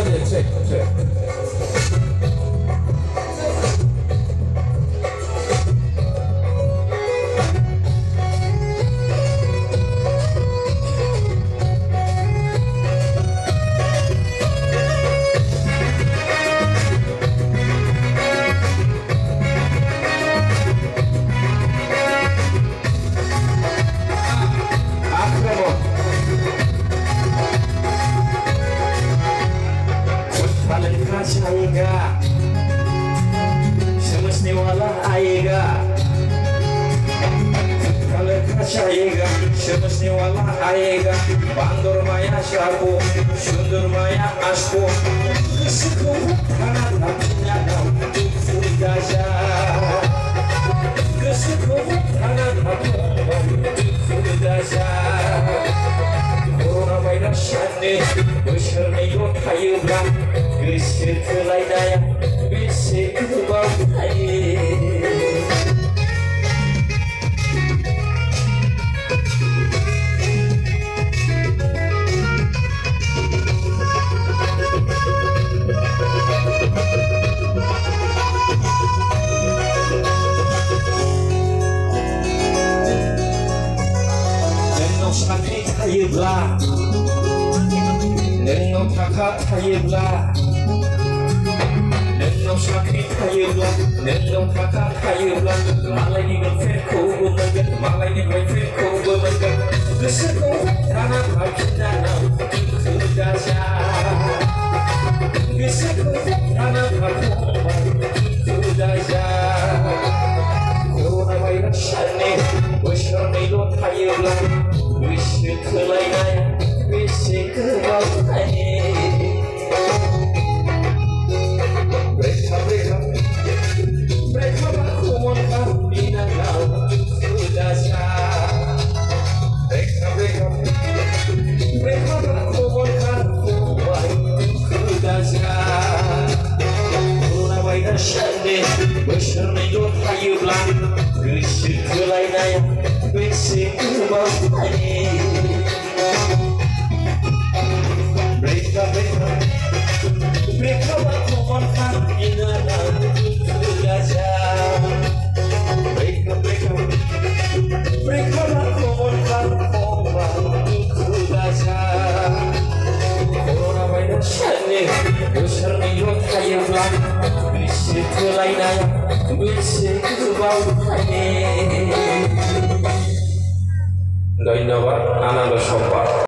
iya, cek, cek. Aiga semestinya aiga kalau kasih aiga semestinya aiga bandur maya syabu sundur maya asku kesuku tanah nabinya nau daja kesuku tanah nabinya daja orang bayar shane bersermai dua kayu belang Bisa kelai daya, bisa kebau air. Nengok sakit kayu belah, nengok kakak kayu belah. Nengok sakit kayu belah, nengok kakak kayu belah. Malai ni ngefirku bemengan, malai ni ngefirku bemengan. Keseku tanah hatinya nau itu daja. Keseku tanah hatinya itu daja. Corona virus ini, besar melot kayu belah. Bisa kelai daya, bisa kebau air. Mereka bangun bina nau daja. Mereka bangun daja. Corona virus ini besar melot kayu belah. Bisa kelai daya, bisa kebau air. Mereka bangun bina nau daja. Mereka bangun daja. Corona virus ini besar melot kayu belah. Bisa kelai daya, bisa kebau air. Doi nawa, anak lo sopa.